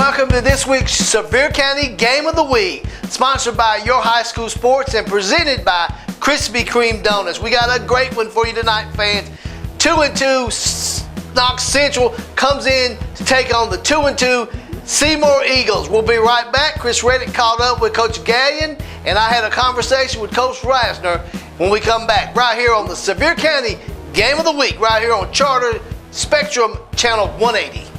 Welcome to this week's Sevier County Game of the Week, sponsored by Your High School Sports and presented by Krispy Kreme Doughnuts. We got a great one for you tonight, fans. 2-2 Knox-Central comes in to take on the 2-2 Seymour Eagles. We'll be right back. Chris Reddick caught up with Coach Gallion, and I had a conversation with Coach Reisner when we come back right here on the Sevier County Game of the Week, right here on Charter Spectrum Channel 180.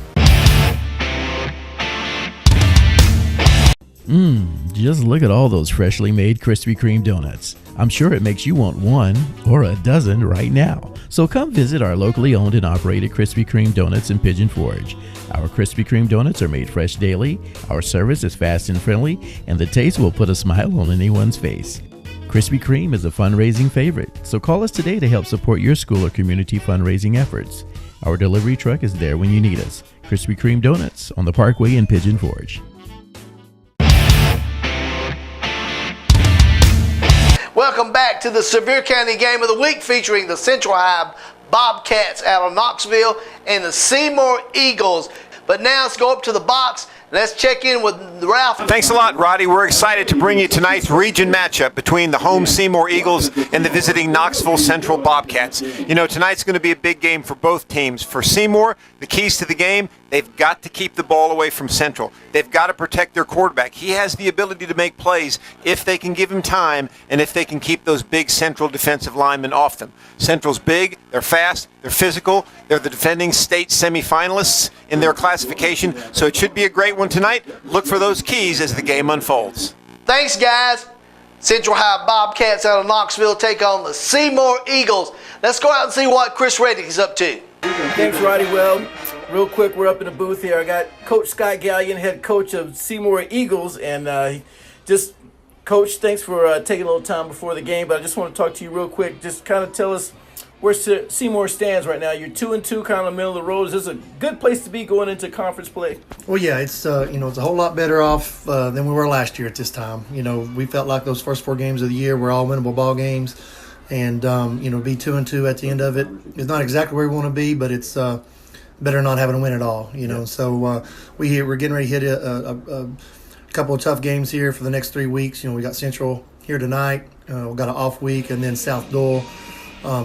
Just look at all those freshly made Krispy Kreme donuts. I'm sure it makes you want one or a dozen right now. So come visit our locally owned and operated Krispy Kreme donuts in Pigeon Forge. Our Krispy Kreme donuts are made fresh daily, our service is fast and friendly, and the taste will put a smile on anyone's face. Krispy Kreme is a fundraising favorite, so call us today to help support your school or community fundraising efforts. Our delivery truck is there when you need us. Krispy Kreme Donuts on the Parkway in Pigeon Forge. Welcome back to the Sevier County Game of the Week, featuring the Central High Bobcats out of Knoxville and the Seymour Eagles. But now let's go up to the box. Let's check in with Ralph. Thanks a lot, Roddy. We're excited to bring you tonight's region matchup between the home Seymour Eagles and the visiting Knoxville-Central Bobcats. You know, tonight's going to be a big game for both teams. For Seymour, the keys to the game, they've got to keep the ball away from Central. They've got to protect their quarterback. He has the ability to make plays if they can give him time and if they can keep those big Central defensive linemen off them. Central's big, they're fast, they're physical, they're the defending state semifinalists in their classification, so it should be a great one tonight. Look for those keys as the game unfolds. Thanks, guys. Central High Bobcats out of Knoxville take on the Seymour Eagles. Let's go out and see what Chris Reddick is up to. Thanks, Roddy. Well, real quick, we're up in the booth here. I got Coach Scott Gallion, head coach of Seymour Eagles, and just, Coach, thanks for taking a little time before the game, but I just want to talk to you real quick. Just kind of tell us where Seymour stands right now. You're 2-2, kind of in the middle of the road. Is this a good place to be going into conference play? Well, yeah, it's it's a whole lot better off than we were last year at this time. You know, we felt like those first 4 games of the year were all winnable ball games, and be 2-2 at the end of it is not exactly where we want to be, but it's better than not having to win at all. So we're getting ready to hit a couple of tough games here for the next 3 weeks. We got Central here tonight. We got an off week, and then South Doyle.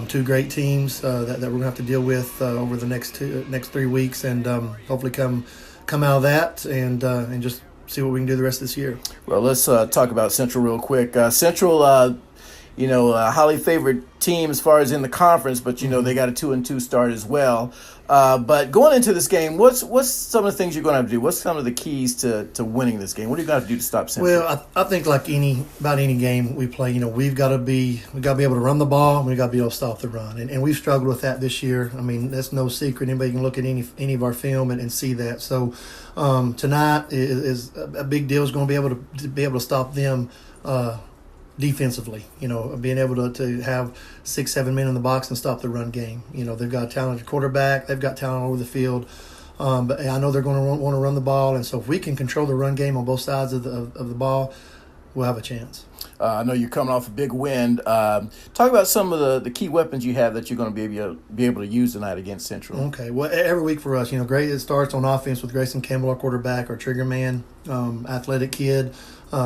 2 great teams that we're going to have to deal with over the next 3 weeks, and hopefully come out of that and just see what we can do the rest of this year. Well, let's talk about Central real quick. Central, highly favored team as far as in the conference, but they got a 2-2 start as well. But going into this game, what's some of the things you're going to have to do? What's some of the keys to winning this game? What are you going to have to do to stop Central? Well, I think like about any game we play, we've got to be able to run the ball, and we've got to be able to stop the run, and we've struggled with that this year. I mean, that's no secret. Anybody can look at any of our film and see that. So tonight is a big deal. Is going to be able to stop them. Defensively, being able to have 6-7 men in the box and stop the run game. They've got a talented quarterback. They've got talent all over the field. But I know they're going to want to run the ball. And so if we can control the run game on both sides of the ball, we'll have a chance. I know you're coming off a big win. Talk about some of the key weapons you have that you're going to be able to use tonight against Central. Okay. Well, every week for us, it starts on offense with Grayson Campbell, our quarterback, our trigger man, athletic kid,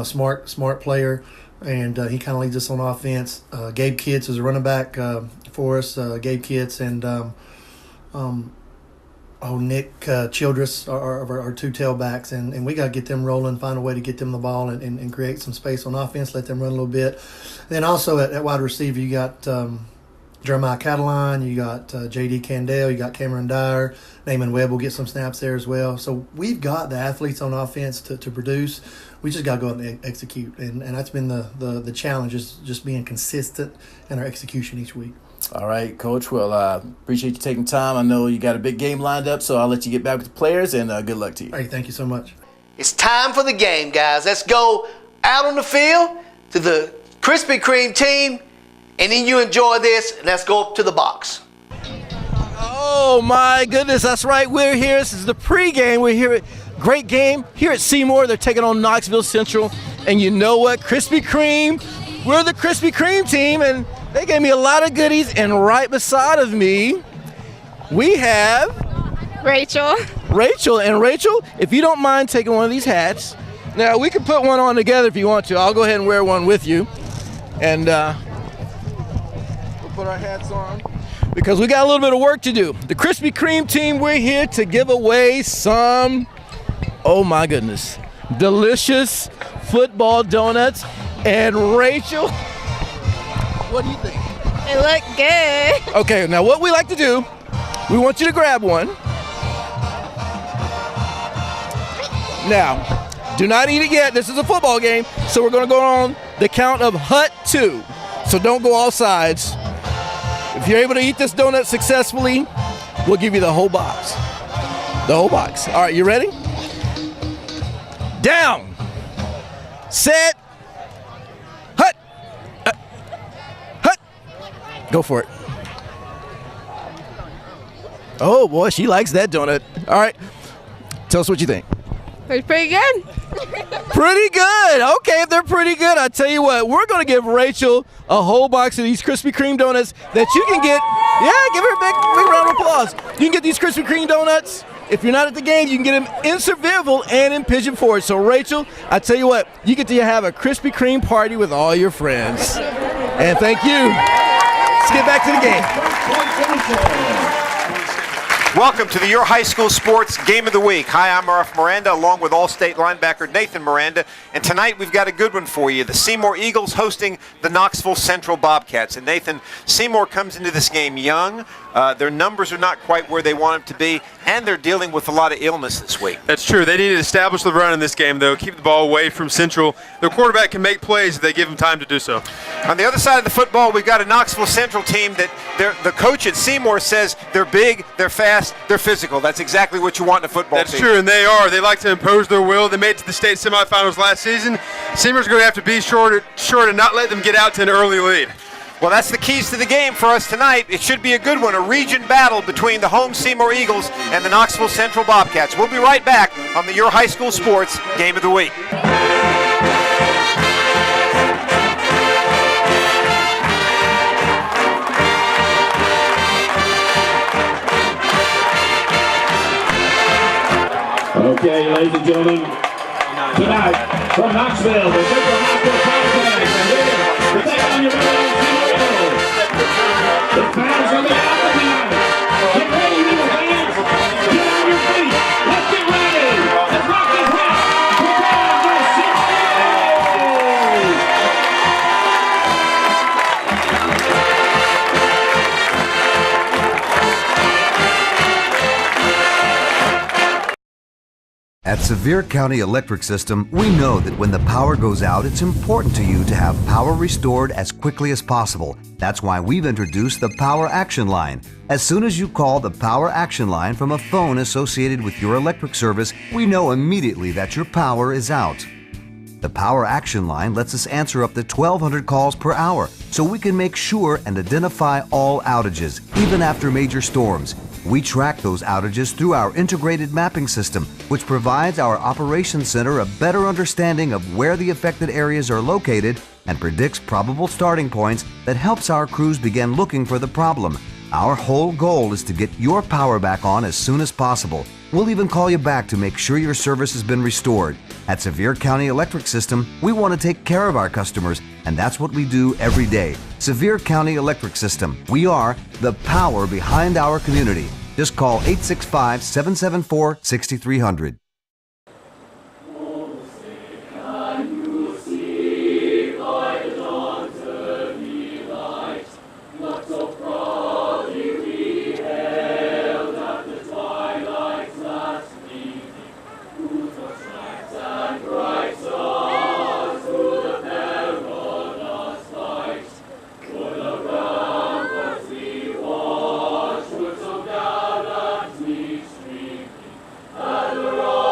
smart player. And he kind of leads us on offense. Gabe Kitts is a running back for us. Gabe Kitts and Nick Childress are our 2 tailbacks. And we got to get them rolling, find a way to get them the ball and create some space on offense, let them run a little bit. Then also at wide receiver, you got Jeremiah Cataline, you got J.D. Candale, you got Cameron Dyer. Naaman Webb will get some snaps there as well. So we've got the athletes on offense to produce. We just got to go out and execute. And that's been the challenge, is just being consistent in our execution each week. All right, Coach. Well, appreciate you taking time. I know you got a big game lined up, so I'll let you get back with the players, and good luck to you. Hey, thank you so much. It's time for the game, guys. Let's go out on the field to the Krispy Kreme team, and then you enjoy this, and let's go up to the box. Oh, my goodness. That's right. We're here. This is the pregame. We're here at great game here at Seymour. They're taking on Knoxville Central. And you know what? Krispy Kreme. We're the Krispy Kreme team, and they gave me a lot of goodies. And right beside of me, we have Rachel. Rachel. And Rachel, if you don't mind taking one of these hats, now we can put one on together if you want to. I'll go ahead and wear one with you. And we'll put our hats on because we got a little bit of work to do. The Krispy Kreme team, we're here to give away some, oh my goodness, delicious football donuts. And Rachel, what do you think? It looked good. Okay, now what we like to do, we want you to grab one. Now, do not eat it yet. This is a football game, so we're going to go on the count of hut 2. So don't go all sides. If you're able to eat this donut successfully, we'll give you the whole box. The whole box. All right, you ready? Down. Set. Hut. Hut. Go for it. Oh, boy, she likes that donut. All right. Tell us what you think. It's pretty good. Pretty good. Okay, if they're pretty good, I tell you what, we're going to give Rachel a whole box of these Krispy Kreme donuts that you can get. Yeah, give her a big round of applause. You can get these Krispy Kreme donuts. If you're not at the game, you can get them in Sevierville and in Pigeon Forge. So, Rachel, I tell you what, you get to have a Krispy Kreme party with all your friends. And thank you. Let's get back to the game. Welcome to the Your High School Sports Game of the Week. Hi, I'm Ralph Miranda, along with All-State linebacker Nathan Miranda. And tonight we've got a good one for you. The Seymour Eagles hosting the Knox-Central Bobcats. And Nathan, Seymour comes into this game young. Their numbers are not quite where they want them to be, and they're dealing with a lot of illness this week. That's true. They need to establish the run in this game, though. Keep the ball away from Central. Their quarterback can make plays if they give him time to do so. On the other side of the football, we've got a Knoxville-Central team that the coach at Seymour says they're big, they're fast, they're physical. That's exactly what you want in a football team. That's true, and they are. They like to impose their will. They made it to the state semifinals last season. Seymour's going to have to be sure to not let them get out to an early lead. Well, that's the keys to the game for us tonight. It should be a good one, a region battle between the home Seymour Eagles and the Knoxville-Central Bobcats. We'll be right back on the Your High School Sports Game of the Week. Okay, ladies and gentlemen, tonight from Knoxville, the Central Knoxville Bobcats, and here to take on your very own Seymour Eagles. The fans are the out tonight. Get ready, Eagle fans. Get on your feet. Let's get ready. Let's rock this house. Prepare for Seymour Eagles. At Sevier County Electric System, we know that when the power goes out, it's important to you to have power restored as quickly as possible. That's why we've introduced the Power Action Line. As soon as you call the Power Action Line from a phone associated with your electric service, we know immediately that your power is out. The Power Action Line lets us answer up to 1,200 calls per hour, so we can make sure and identify all outages, even after major storms. We track those outages through our integrated mapping system, which provides our operations center a better understanding of where the affected areas are located and predicts probable starting points that helps our crews begin looking for the problem. Our whole goal is to get your power back on as soon as possible. We'll even call you back to make sure your service has been restored. At Sevier County Electric System, we want to take care of our customers, and that's what we do every day. Sevier County Electric System. We are the power behind our community. Just call 865-774-6300. The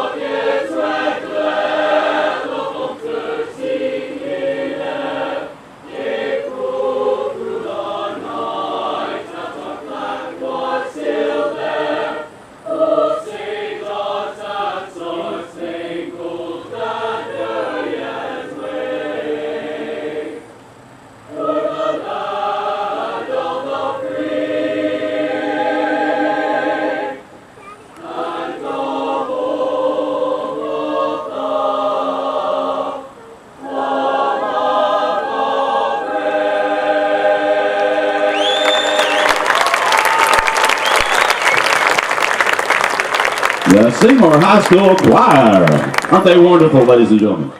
the Seymour High School Choir. Aren't they wonderful, ladies and gentlemen?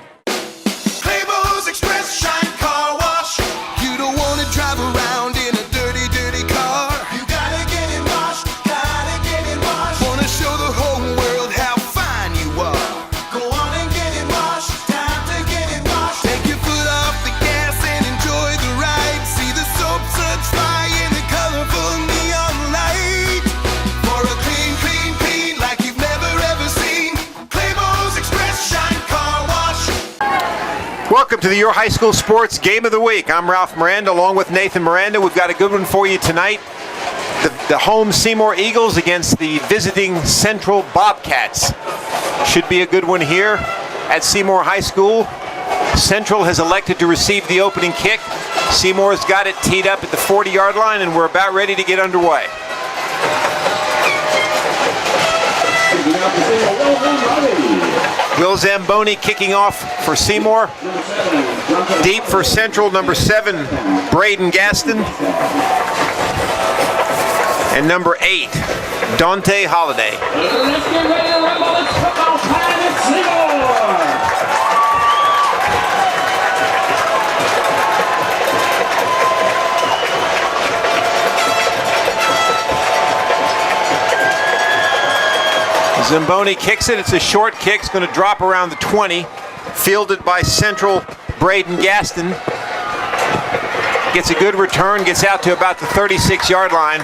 Welcome to the Your High School Sports Game of the Week. I'm Ralph Miranda along with Nathan Miranda. We've got a good one for you tonight. The home Seymour Eagles against the visiting Central Bobcats. Should be a good one here at Seymour High School. Central has elected to receive the opening kick. Seymour's got it teed up at the 40-yard line, and we're about ready to get underway. Will Zamboni kicking off for Seymour. Deep for Central, number 7, Braden Gaston. And number 8, Dante Holiday. Let's get ready to rumble. It's football time at Seymour. Zamboni kicks it. It's a short kick. It's going to drop around the 20. Fielded by Central, Braden Gaston. Gets a good return. Gets out to about the 36-yard line.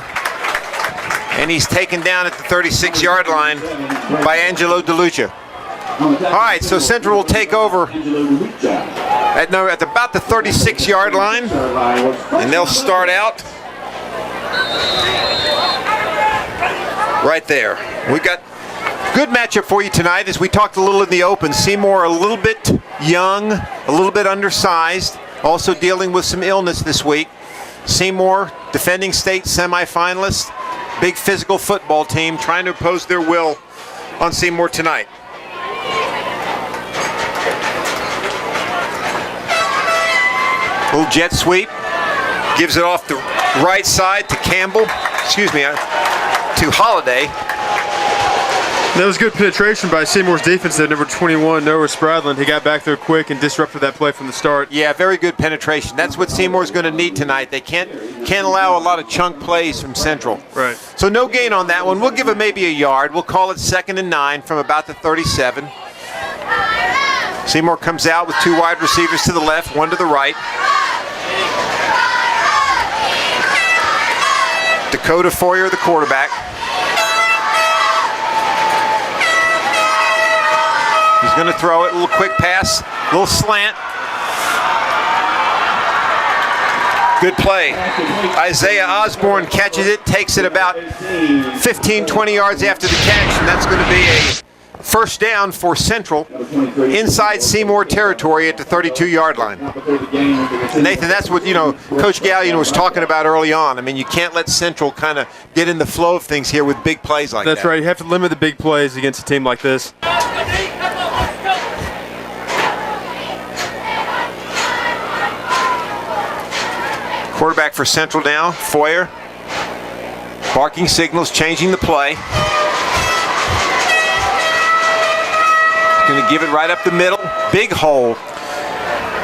And he's taken down at the 36-yard line by Angelo DeLucia. All right, so Central will take over at about the 36-yard line. And they'll start out right there. We've got good matchup for you tonight. As we talked a little in the open, Seymour a little bit young, a little bit undersized, also dealing with some illness this week. Seymour, defending state semifinalist, big physical football team, trying to impose their will on Seymour tonight. Little jet sweep, gives it off the right side to Campbell, to Holiday. That was good penetration by Seymour's defense there, number 21, Noah Spradlin. He got back there quick and disrupted that play from the start. Yeah, very good penetration. That's what Seymour's going to need tonight. They can't allow a lot of chunk plays from Central. Right. So no gain on that one. We'll give him maybe a yard. We'll call it 2nd and 9 from about the 37. Seymour comes out with 2 wide receivers to the left, 1 to the right. Dakota Foyer, the quarterback. He's going to throw it, a little quick pass, a little slant. Good play. Isaiah Osborne catches it, takes it about 15, 20 yards after the catch, and that's going to be a first down for Central inside Seymour territory at the 32-yard line. Nathan, that's what, Coach Gallion was talking about early on. I mean, you can't let Central kind of get in the flow of things here with big plays like that. That's right. You have to limit the big plays against a team like this. Quarterback for Central now, Foyer. Barking signals, changing the play. Going to give it right up the middle. Big hole.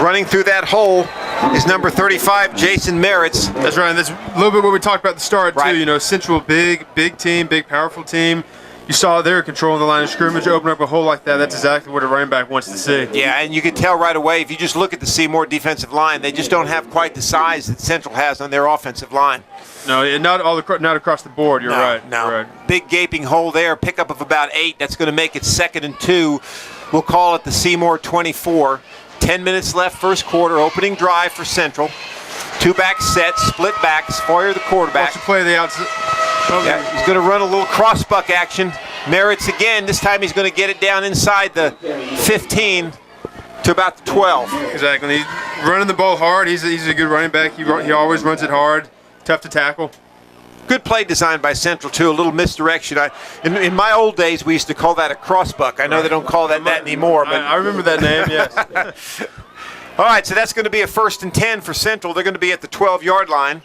Running through that hole is number 35, Jason Merritts. That's right. And that's a little bit what we talked about at the start, right. Too. Central, big team, big, powerful team. You saw they're controlling the line of scrimmage, open up a hole like that. That's exactly what a running back wants to see. Yeah, and you can tell right away if you just look at the Seymour defensive line, they just don't have quite the size that Central has on their offensive line. No, not across the board. You're right. No. You're right. Big gaping hole there. Pickup of about 8. That's going to make it 2nd and 2. We'll call it the Seymour 24. 10 minutes left, first quarter. Opening drive for Central. 2-back set, split backs. Foyer the quarterback. Watch the play the outside. Yeah, he's going to run a little cross-buck action. Merritts again. This time he's going to get it down inside the 15 to about the 12. Exactly. He's running the ball hard. He's a good running back. He always runs it hard. Tough to tackle. Good play design by Central, too. A little misdirection. In my old days, we used to call that a crossbuck. I know they don't call that anymore. But I remember that name, yes. All right, so that's going to be a 1st and 10 for Central. They're going to be at the 12-yard line.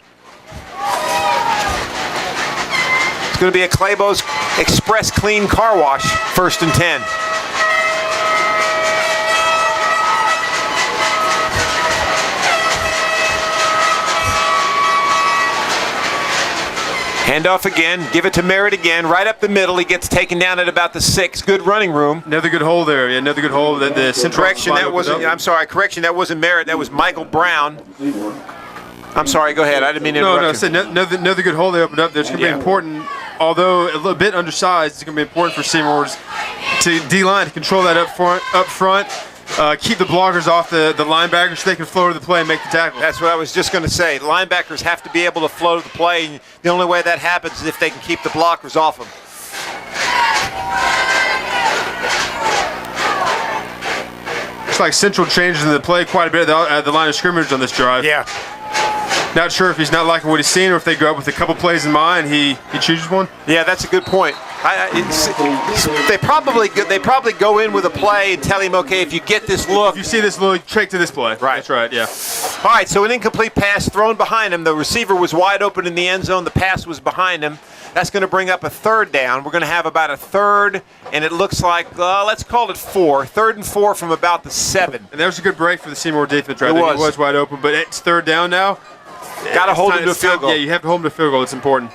going to be a Claybo's Express Clean Car Wash, 1st and 10. Handoff again, give it to Merritt again, right up the middle. He gets taken down at about the 6. Good running room. Another good hole there. Yeah, another good hole. The central correction, that wasn't. I'm sorry. Correction, that wasn't Merritt. That was Michael Brown. I'm sorry. Go ahead. I didn't mean to interrupt. No. I said another good hole they opened up there. It's going to be important. Although a little bit undersized, it's going to be important for Seymour's D-line to control that up front. Keep the blockers off the linebackers so they can flow to the play and make the tackle. That's what I was just going to say. Linebackers have to be able to flow to the play, and the only way that happens is if they can keep the blockers off them. Looks like Central changes in the play quite a bit at the line of scrimmage on this drive. Yeah. Not sure if he's not liking what he's seen or if they go up with a couple plays in mind, he chooses one. Yeah, that's a good point. They probably go in with a play and tell him, okay, if you get this look. If you see this look, take to this play. Right. That's right, yeah. All right, so an incomplete pass thrown behind him. The receiver was wide open in the end zone. The pass was behind him. That's going to bring up a 3rd down. We're going to have about a 3rd, and it looks like, let's call it 4. 3rd and 4 from about the 7. And that was a good break for the Seymour defense right there. It was wide open, but it's 3rd down now. Got to hold him to a field goal. Yeah, you have to hold him to a field goal. It's important.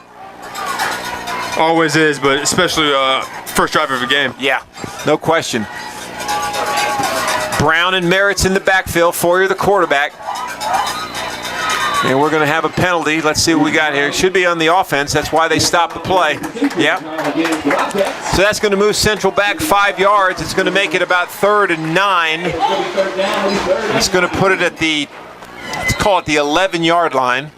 Always is, but especially first drive of a game. Yeah, no question. Brown and Merritt's in the backfield. Foyer the quarterback. And we're going to have a penalty. Let's see what we got here. It should be on the offense. That's why they stopped the play. Yeah. So that's going to move Central back 5 yards. It's going to make it about 3rd and 9. It's going to put it at the, let's call it the 11-yard line.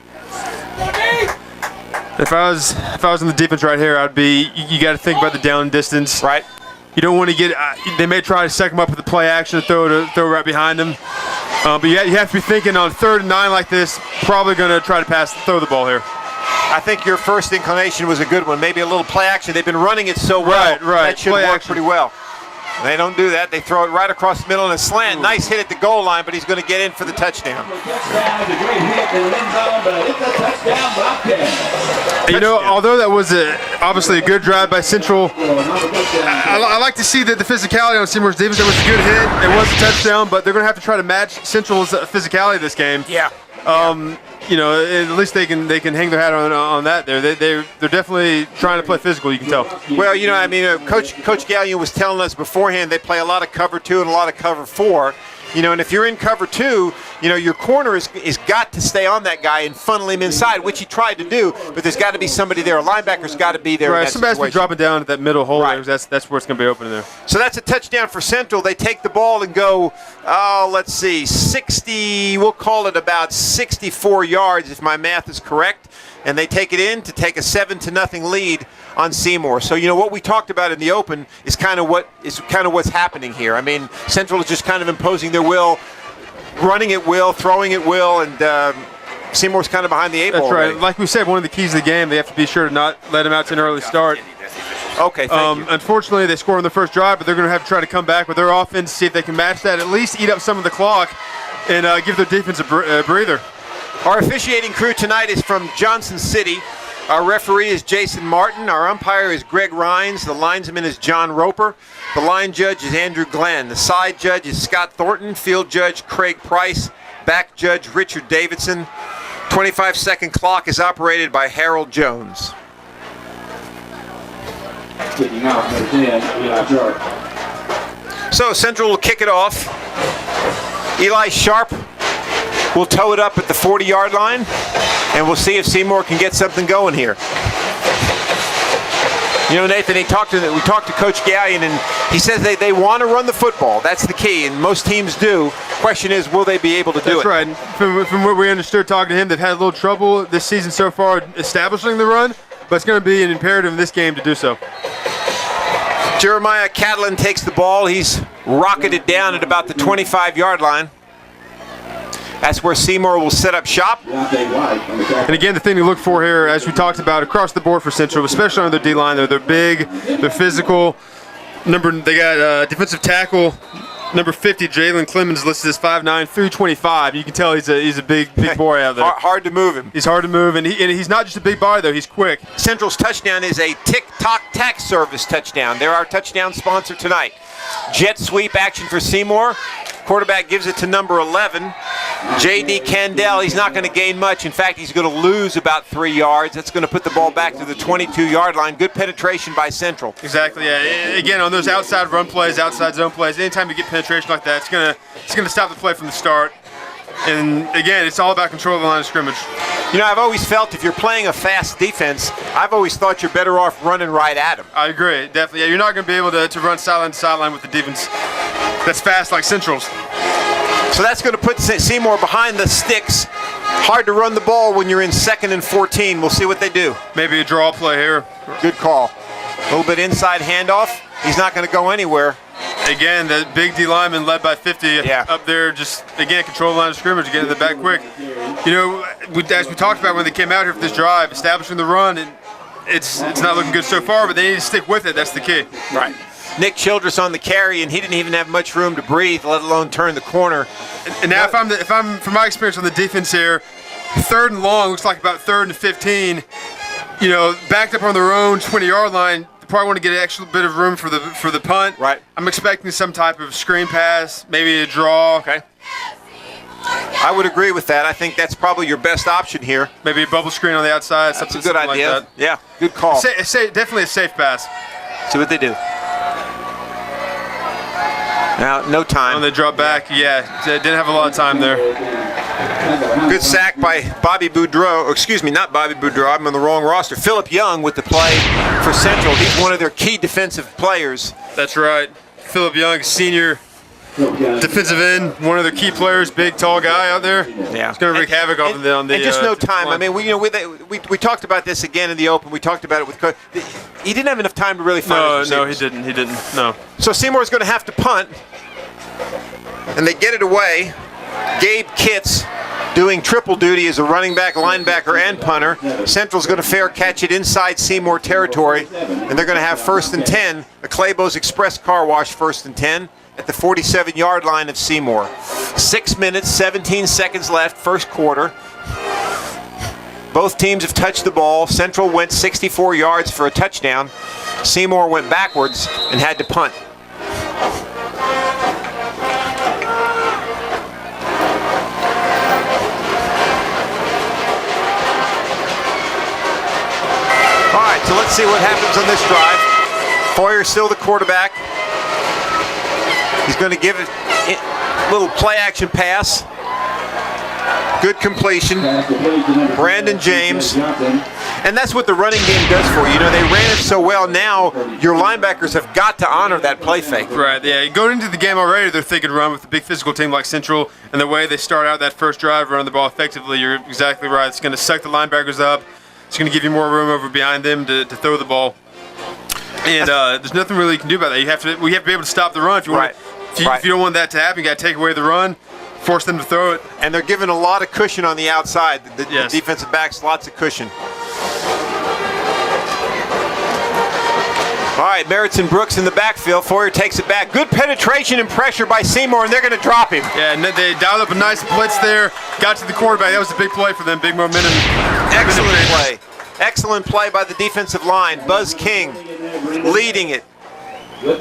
If I was in the defense right here, I'd be. You got to think about the down distance. Right. You don't want to get. They may try to set them up with the play action, throw right behind them. But you have to be thinking on 3rd and 9 like this. Probably going to try to throw the ball here. I think your first inclination was a good one. Maybe a little play action. They've been running it so well. Right. That should work pretty well. They don't do that. They throw it right across the middle in a slant. Nice hit at the goal line, but he's going to get in for the touchdown. You know, although that was obviously a good drive by Central, I like to see the physicality on Seymour's defense. It was a good hit. It was a touchdown, but they're going to have to try to match Central's physicality this game. Yeah. You know, at least they can hang their hat on that. They're definitely trying to play physical. You can tell. Well, you know, I mean, Coach Gallion was telling us beforehand they play a lot of cover 2 and a lot of cover 4. You know, and if you're in cover 2, you know, your corner is got to stay on that guy and funnel him inside, which he tried to do. But there's got to be somebody there. A linebacker's got to be there. Right, somebody's been dropping down at that middle hole. Right. There. That's where it's going to be open there. So that's a touchdown for Central. They take the ball and go, let's see, 60. We'll call it about 64 yards if my math is correct. And they take it in to take a 7-0 lead on Seymour. So, you know, what we talked about in the open is kind of what's happening here. I mean, Central is just kind of imposing their will, running at will, throwing at will, and Seymour's kind of behind the 8 ball. That's right. Already. Like we said, one of the keys of the game, they have to be sure to not let them out to an early start. Okay, thank you. Unfortunately, they score on the first drive, but they're going to have to try to come back with their offense, see if they can match that, at least eat up some of the clock, and give their defense a breather. Our officiating crew tonight is from Johnson City. Our referee is Jason Martin. Our umpire is Greg Rhines. The linesman is John Roper. The line judge is Andrew Glenn. The side judge is Scott Thornton. Field judge Craig Price. Back judge Richard Davidson. 25-second clock is operated by Harold Jones. So Central will kick it off. Eli Sharp will tow it up at the 40-yard line, and we'll see if Seymour can get something going here. You know, Nathan, we talked to Coach Gallion, and he says they want to run the football. That's the key, and most teams do. Question is, will they be able to do it? That's right. From what we understood talking to him, they've had a little trouble this season so far establishing the run, but it's going to be an imperative in this game to do so. Jeremiah Catlin takes the ball. He's rocketed down at about the 25-yard line. That's where Seymour will set up shop. And again, the thing to look for here, as we talked about, across the board for Central, especially on their D-line, they're big, they're physical. They got defensive tackle Number 50, Jalen Clemens, listed as 5'9", 325. You can tell he's a big boy out there. Hard to move him. He's hard to move, and he's not just a big body, though. He's quick. Central's touchdown is a tick-tock tax service touchdown. They're our touchdown sponsor tonight. Jet sweep action for Seymour. Quarterback gives it to number 11, J.D. Candell. He's not going to gain much. In fact, he's going to lose about 3 yards. That's going to put the ball back to the 22-yard line. Good penetration by Central. Exactly, yeah. Again, on those outside run plays, outside zone plays, anytime you get penetration like that, it's going to stop the play from the start. And again, it's all about control of the line of scrimmage. You know, I've always felt if you're playing a fast defense, I've always thought you're better off running right at them. I agree, definitely. Yeah, you're not going to be able to run sideline to sideline with the defense that's fast like Central's. So that's going to put Seymour behind the sticks. Hard to run the ball when you're in 2nd and 14. We'll see what they do. Maybe a draw play here. Good call. A little bit inside handoff. He's not going to go anywhere. Again, the big D lineman led by 50 up there, just, again, control the line of scrimmage, get in the back quick. You know, as we talked about when they came out here for this drive, establishing the run, and it's not looking good so far, but they need to stick with it. That's the key. Right. Nick Childress on the carry, and he didn't even have much room to breathe, let alone turn the corner. And now, if I'm from my experience on the defense here, 3rd and long looks like about 3rd and 15. You know, backed up on their own 20-yard line. Probably want to get an extra bit of room for the punt. Right. I'm expecting some type of screen pass, maybe a draw. Okay. I would agree with that. I think that's probably your best option here. Maybe a bubble screen on the outside. That's a good idea. Like that. Yeah, good call. Definitely a safe pass. See what they do. Now, no time. When they drop back, yeah, didn't have a lot of time there. Good sack by Bobby Boudreau. Excuse me, not Bobby Boudreau. I'm on the wrong roster. Philip Young with the play for Central. He's one of their key defensive players. That's right. Philip Young, senior defensive end, one of their key players, big, tall guy out there. Yeah. He's going to wreak havoc on the and just no time. I mean, we talked about this again in the open. We talked about it with Coach. He didn't have enough time to really find his receivers. No, he didn't. No. So Seymour's going to have to punt, and they get it away. Gabe Kitts doing triple duty as a running back, linebacker, and punter. Central's going to fair catch it inside Seymour territory, and they're going to have 1st and 10. A Claybo's Express Car Wash 1st and 10 at the 47-yard line of Seymour. 6 minutes, 17 seconds left, first quarter. Both teams have touched the ball. Central went 64 yards for a touchdown. Seymour went backwards and had to punt. All right, so let's see what happens on this drive. Foyer's still the quarterback. He's going to give it a little play-action pass. Good completion. Brandon James. And that's what the running game does for you. You know, they ran it so well. Now your linebackers have got to honor that play fake. Right, yeah. Going into the game already, they're thinking run with a big physical team like Central. And the way they start out that first drive, running the ball effectively, you're exactly right. It's going to suck the linebackers up. It's going to give you more room over behind them to throw the ball. And there's nothing really you can do about that. We have to be able to stop the run. If you want, if you don't want that to happen, you got to take away the run, force them to throw it. And they're giving a lot of cushion on the outside. The defensive backs, lots of cushion. All right, Merritt's and Brooks in the backfield. Foyer takes it back. Good penetration and pressure by Seymour, and they're going to drop him. Yeah, and they dialed up a nice blitz there. Got to the quarterback. That was a big play for them. Big momentum. Excellent play. Excellent play by the defensive line. Buzz King leading it.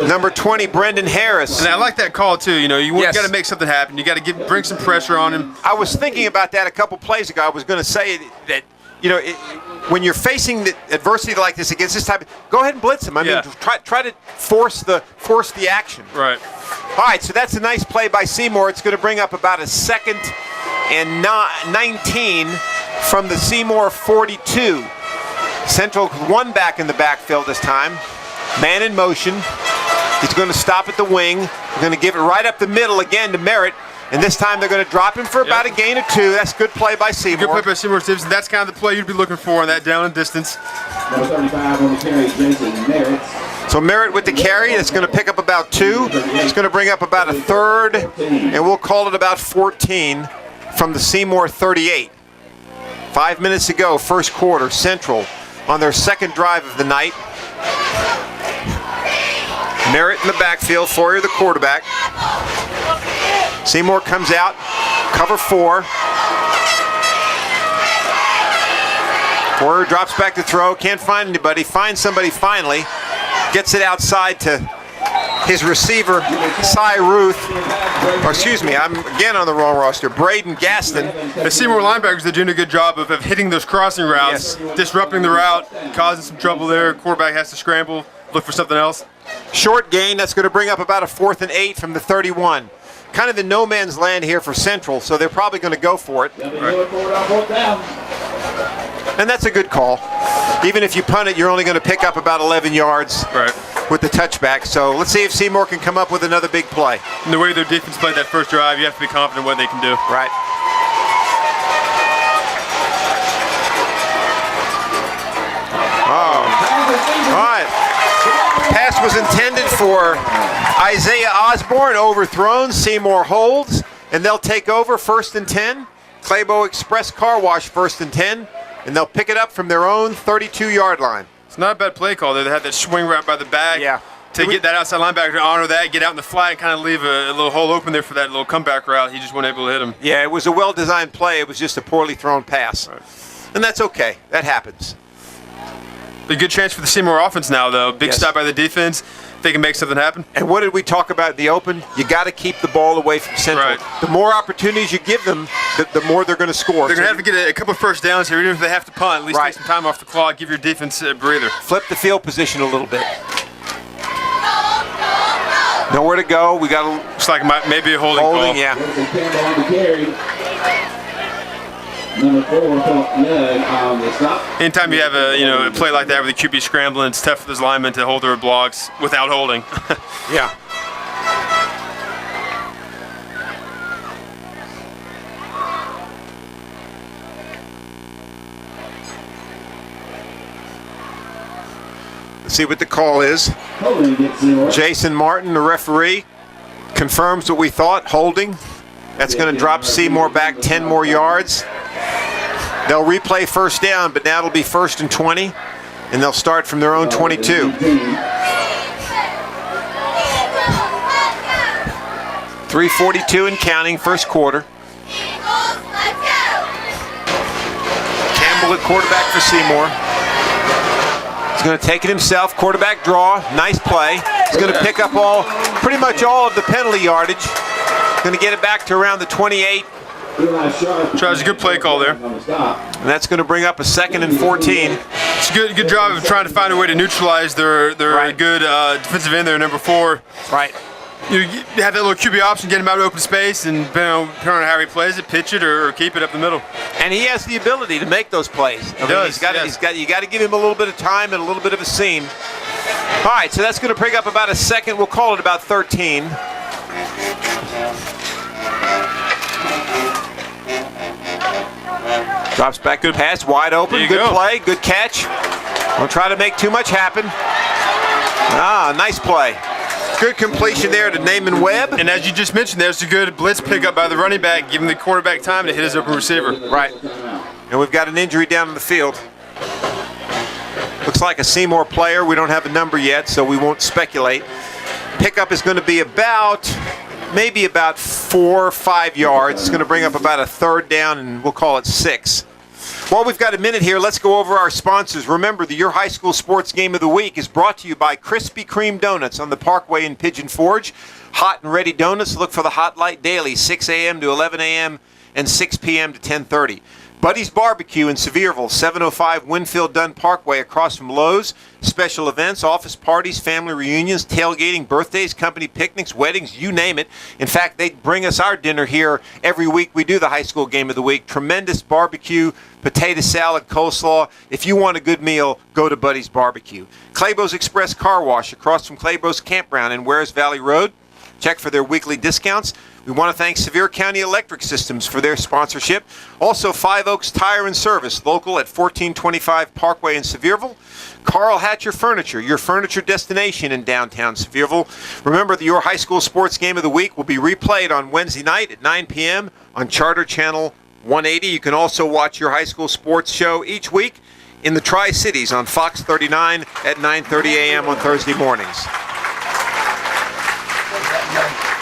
Number 20, Brendan Harris. And I like that call, too. You know, you got to make something happen. You got to bring some pressure on him. I was thinking about that a couple plays ago. I was going to say that, you know, when you're facing the adversity like this against this type, go ahead and blitz him. I mean, try to force the action. Right. All right, so that's a nice play by Seymour. It's going to bring up about a 2nd and 19 from the Seymour 42. Central one back in the backfield this time. Man in motion. He's going to stop at the wing. They're going to give it right up the middle again to Merritt. And this time they're going to drop him for about a gain of 2. That's good play by Seymour. Good play by Seymour. That's kind of the play you'd be looking for on that down and distance. Number 35 on the carry, Jason Merritt. So Merritt with the carry. That's going to pick up about 2. It's going to bring up about a 3rd. And we'll call it about 14 from the Seymour 38. 5 minutes to go, first quarter. Central on their 2nd drive of the night. Merritt in the backfield, Foyer the quarterback. Seymour comes out, cover 4. Porter drops back to throw, can't find anybody, finds somebody finally, gets it outside to his receiver, Cy Ruth, or excuse me, I'm again on the wrong roster, Braden Gaston. The Seymour linebackers are doing a good job of hitting those crossing routes, disrupting the route, causing some trouble there. Quarterback has to scramble, look for something else. Short gain, that's going to bring up about a 4th and 8 from the 31. Kind of in no man's land here for Central, so they're probably going to go for it. And that's a good call. Even if you punt it, you're only going to pick up about 11 yards with the touchback. So let's see if Seymour can come up with another big play. And the way their defense played that first drive, you have to be confident what they can do. Right. Oh. All right. Pass was intended for Isaiah Osborne, overthrown. Seymour holds, and they'll take over 1st and 10. Claybo Express Car Wash 1st and 10. And they'll pick it up from their own 32-yard line. It's not a bad play call there. They had that swing route by the back to get that outside linebacker to honor that, get out in the flat, and kind of leave a little hole open there for that little comeback route. He just wasn't able to hit him. Yeah, it was a well-designed play. It was just a poorly thrown pass. Right. And that's okay. That happens. A good chance for the Seymour offense now, though. Big stop by the defense. They can make something happen. And what did we talk about in the open? You got to keep the ball away from Central. Right. The more opportunities you give them, the more they're going to score. They're going to have to get a couple of first downs here, even if they have to punt. At least take some time off the clock, give your defense a breather. Flip the field position a little bit. Nowhere to go. We got to. Looks like maybe a holding call. Yeah. Anytime you have a play like that with the QB scrambling, it's tough for those linemen to hold their blocks without holding. Yeah. Let's see what the call is. Jason Martin, the referee, confirms what we thought, holding. That's going to drop Seymour back 10 more yards. They'll replay 1st down, but now it'll be 1st and 20, and they'll start from their own 22. 3:42 and counting, first quarter. Campbell at quarterback for Seymour. He's going to take it himself. Quarterback draw. Nice play. He's going to pick up pretty much all of the penalty yardage. Going to get it back to around the 28. Tries a good play call there. And that's going to bring up a 2nd and 14. It's a good job of trying to find a way to neutralize their good defensive end there, number 4. Right. You have that little QB option, get him out of open space, and depending on how he plays it, pitch it or keep it up the middle. And he has the ability to make those plays. He does. You got to give him a little bit of time and a little bit of a seam. All right, so that's going to bring up about a 2nd. We'll call it about 13. Drops back, good pass, wide open, good play, good catch. Don't try to make too much happen. Nice play. Good completion there to Naaman Webb. And as you just mentioned, there's a good blitz pickup by the running back, giving the quarterback time to hit his open receiver. Right. And we've got an injury down in the field. Looks like a Seymour player. We don't have a number yet, so we won't speculate. Pickup is going to be maybe about 4 or 5 yards. It's going to bring up about a 3rd down, and we'll call it 6. While we've got a minute here, let's go over our sponsors. Remember, the Your High School Sports Game of the Week is brought to you by Krispy Kreme Doughnuts on the Parkway in Pigeon Forge. Hot and ready donuts. Look for the Hot Light daily, 6 a.m. to 11 a.m. and 6 p.m. to 10:30. Buddy's Barbecue in Sevierville, 705 Winfield Dunn Parkway across from Lowe's. Special events, office parties, family reunions, tailgating, birthdays, company picnics, weddings, you name it. In fact, they bring us our dinner here every week. We do the high school game of the week. Tremendous barbecue, potato salad, coleslaw. If you want a good meal, go to Buddy's Barbecue. Claybo's Express Car Wash across from Claybo's Campground in Wares Valley Road. Check for their weekly discounts. We want to thank Sevier County Electric Systems for their sponsorship. Also, Five Oaks Tire and Service, local at 1425 Parkway in Sevierville. Carl Hatcher Furniture, your furniture destination in downtown Sevierville. Remember, Your High School Sports Game of the Week will be replayed on Wednesday night at 9 p.m. on Charter Channel 180. You can also watch Your High School Sports show each week in the Tri-Cities on Fox 39 at 9:30 a.m. on Thursday mornings.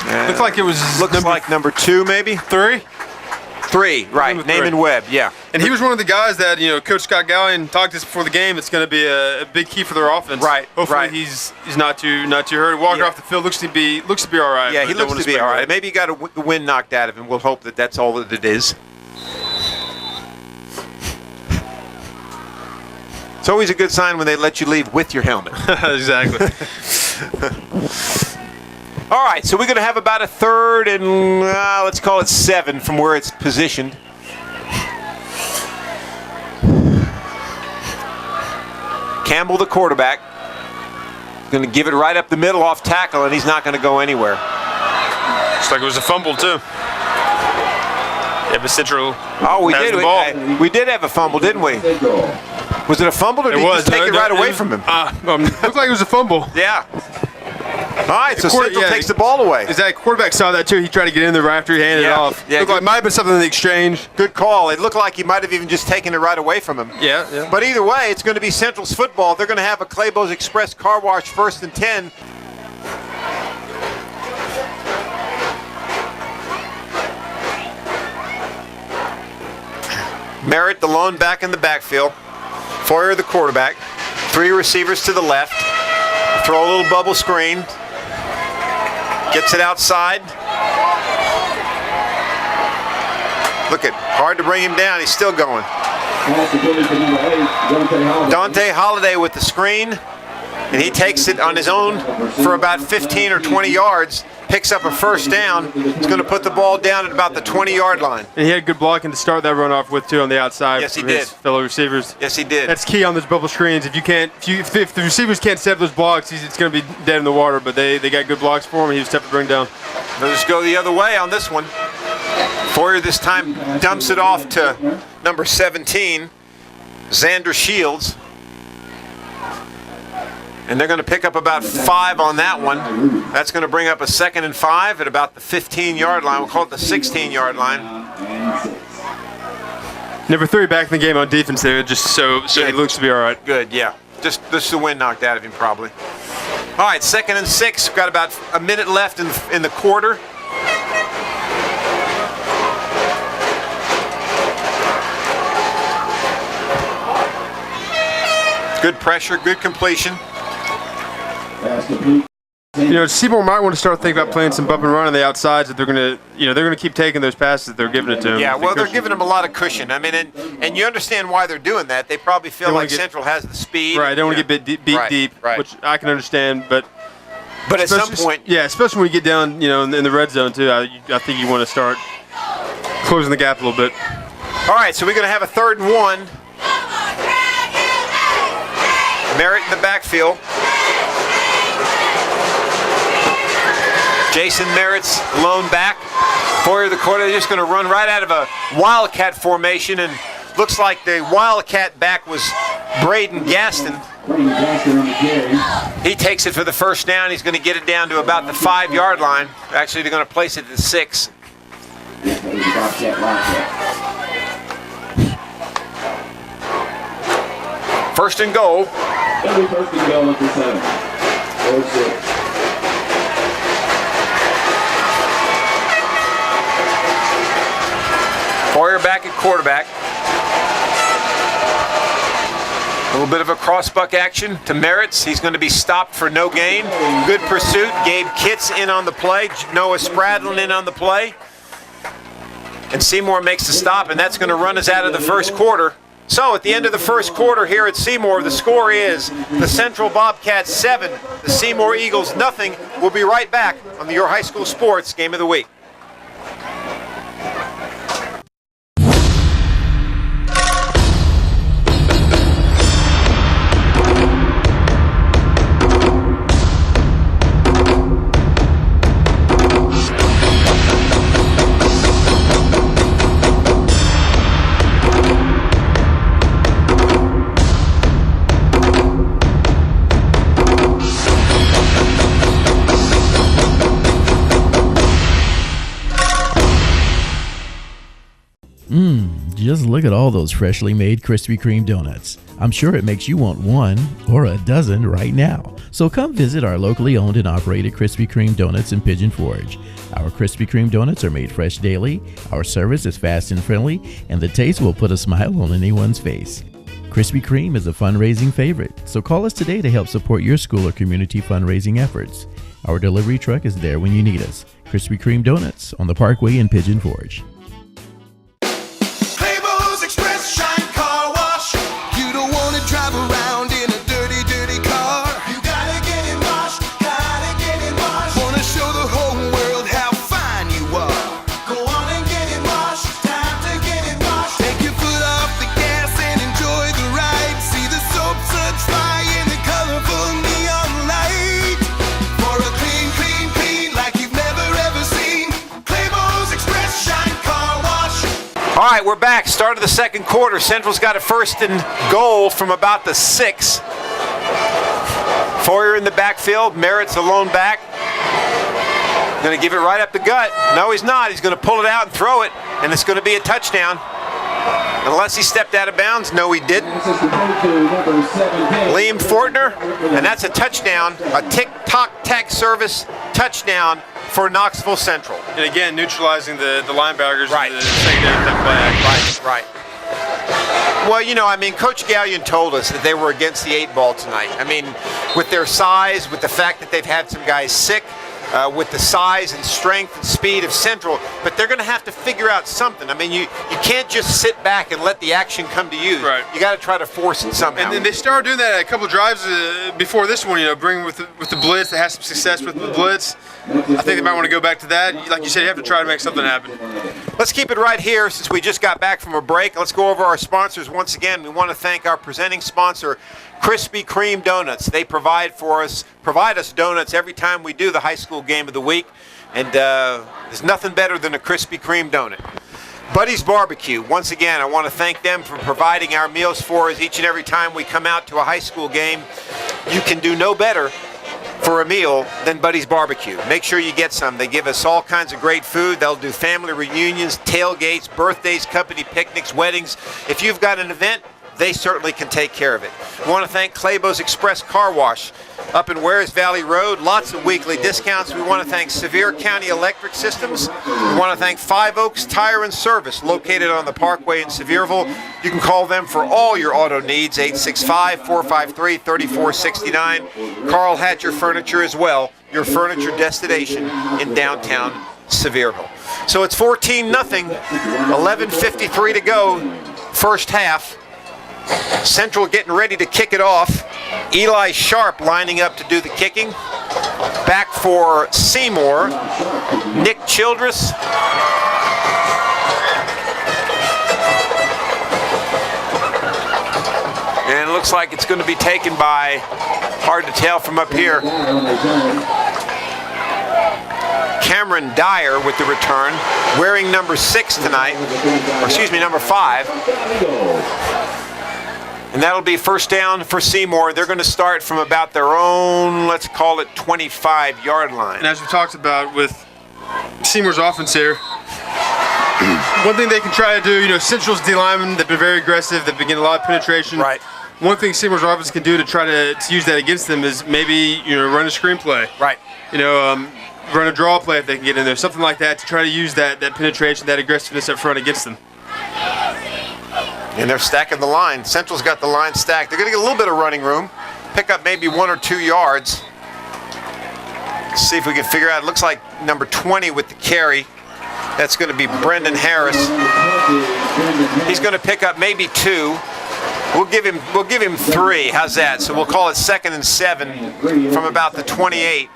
Looked like it was number 2, maybe 3. 3, right? Naaman Webb, yeah. And he was one of the guys that Coach Scott Gallion talked to us before the game. It's going to be a big key for their offense. Right. Hopefully he's not too hurt. Walker off the field looks to be all right. Yeah, he looks to be all right. Maybe he got the wind knocked out of him. We'll hope that that's all that it is. It's always a good sign when they let you leave with your helmet. Exactly. All right, so we're going to have about a third and let's call it 7 from where it's positioned. Campbell, the quarterback, going to give it right up the middle off tackle, and he's not going to go anywhere. Looks like it was a fumble, too. Yeah, but Central we did have a fumble, didn't we? Was it a fumble, or did he just take it right away from him? Looked like it was a fumble. Yeah. All right, so Central takes the ball away. Is that quarterback saw that, too? He tried to get in there right after he handed it off. Yeah, looked like it might have been something in the exchange. Good call. It looked like he might have even just taken it right away from him. Yeah. But either way, it's going to be Central's football. They're going to have a Claybo's Express car wash 1st and 10. Merritt, the lone back in the backfield. Foyer, the quarterback. 3 receivers to the left. Throw a little bubble screen. Gets it outside. Look hard to bring him down. He's still going. Dante Holiday with the screen. And he takes it on his own for about 15 or 20 yards. Picks up a first down. He's going to put the ball down at about the 20-yard line. And he had good blocking to start that runoff with, too, on the outside. Yes, he from did. His fellow receivers. Yes, he did. That's key on those bubble screens. If the receivers can't set those blocks, it's going to be dead in the water. But they got good blocks for him. He was tough to bring down. They'll just go the other way on this one. Foyer this time dumps it off to number 17, Xander Shields. And they're going to pick up about 5 on that one. That's going to bring up a 2nd and 5 at about the 15-yard line. We'll call it the 16-yard line. Number 3 back in the game on defense there, just so he looks to be all right. Good, yeah. Just the wind knocked out of him probably. All right, 2nd and 6. We've got about a minute left in the quarter. Good pressure, good completion. Seymour might want to start thinking about playing some bump and run on the outsides. That they're going to keep taking those passes that they're giving it to them. Yeah, well, they're giving them a lot of cushion. I mean, and you understand why they're doing that. They probably feel like Central has the speed. Right, they don't want to get beat deep, which I can understand. But at some point, especially when you get down, in the red zone too. I think you want to start closing the gap a little bit. All right, so we're going to have a 3rd and 1. Merritt in the backfield. Jason Merritt's lone back. Foyer, the quarterback, just going to run right out of a Wildcat formation, and looks like the Wildcat back was Braden Gaston. He takes it for the first down. He's going to get it down to about the 5-yard line. Actually, they're going to place it at the 6. First and goal. First and goal at the 7. 4-6. Foyer back at quarterback. A little bit of a crossbuck action to Merritt's. He's going to be stopped for no gain. Good pursuit. Gabe Kitts in on the play. Noah Spradlin in on the play. And Seymour makes the stop, and that's going to run us out of the first quarter. So at the end of the first quarter here at Seymour, the score is the Central Bobcats 7, the Seymour Eagles nothing. We'll be right back on the Your High School Sports Game of the Week. Just look at all those freshly made Krispy Kreme donuts. I'm sure it makes you want one or a dozen right now. So come visit our locally owned and operated Krispy Kreme donuts in Pigeon Forge. Our Krispy Kreme donuts are made fresh daily, our service is fast and friendly, and the taste will put a smile on anyone's face. Krispy Kreme is a fundraising favorite, so call us today to help support your school or community fundraising efforts. Our delivery truck is there when you need us. Krispy Kreme Donuts on the Parkway in Pigeon Forge. Drive around in a dirty, dirty car. You gotta get it washed, gotta get it washed. Wanna show the whole world how fine you are. Go on and get it washed, time to get it washed. Take your foot off the gas and enjoy the ride. See the soap suds fly in the colorful neon light. For a clean, clean, clean like you've never ever seen. Claymore's Express Shine Car Wash. All right, we're back. Start of the second quarter. Central's got a first and goal from about the 6. Foyer in the backfield. Merritt's a lone back. Going to give it right up the gut. No, he's not. He's going to pull it out and throw it, and it's going to be a touchdown. Unless he stepped out of bounds. No, he didn't. Liam Fortner, and that's a touchdown. A tick-tock-tack service touchdown for Knoxville Central. And again, neutralizing the linebackers. Right. The secondary flag. Right. Well, you know, I mean, Coach Gallion told us that they were against the 8 ball tonight. I mean, with their size, with the fact that they've had some guys sick, with the size and strength and speed of Central, but they're going to have to figure out something. I mean, you can't just sit back and let the action come to you. Right. You got to try to force it somehow. And then they started doing that a couple of drives before this one, you know, bring with the blitz. They had some success with the blitz. I think they might want to go back to that. Like you said, you have to try to make something happen. Let's keep it right here since we just got back from a break. Let's go over our sponsors once again. We want to thank our presenting sponsor, Krispy Kreme Donuts. They provide us donuts every time we do the high school game of the week, and there's nothing better than a Krispy Kreme donut. Buddy's Barbecue, once again, I want to thank them for providing our meals for us each and every time we come out to a high school game. You can do no better for a meal than Buddy's Barbecue. Make sure you get some. They give us all kinds of great food. They'll do family reunions, tailgates, birthdays, company picnics, weddings. If you've got an event, they certainly can take care of it. We want to thank Claybo's Express Car Wash up in Wares Valley Road. Lots of weekly discounts. We want to thank Sevier County Electric Systems. We want to thank Five Oaks Tire and Service, located on the Parkway in Sevierville. You can call them for all your auto needs, 865-453-3469. Carl Hatcher Furniture as well, your furniture destination in downtown Sevierville. So it's 14-0, 11:53 to go, first half. Central getting ready to kick it off. Eli Sharp lining up to do the kicking. Back for Seymour, Nick Childress. And it looks like it's going to be taken by, hard to tell from up here, Cameron Dyer with the return, wearing number 6 tonight, or excuse me, number 5. And that'll be first down for Seymour. They're going to start from about their own, let's call it 25-yard line. And as we talked about with Seymour's offense here, one thing they can try to do, you know, Central's D linemen, they've been very aggressive. They've been getting a lot of penetration. Right. One thing Seymour's offense can do to try to use that against them is maybe, you know, run a screen play. Right. You know, run a draw play if they can get in there. Something like that to try to use that penetration, that aggressiveness up front against them. And they're stacking the line. Central's got the line stacked. They're going to get a little bit of running room, pick up maybe 1 or 2 yards. Let's see if we can figure out. It looks like number 20 with the carry. That's going to be Brendan Harris. He's going to pick up maybe 2. We'll give him 3. How's that? So we'll call it 2nd and 7 from about the 28.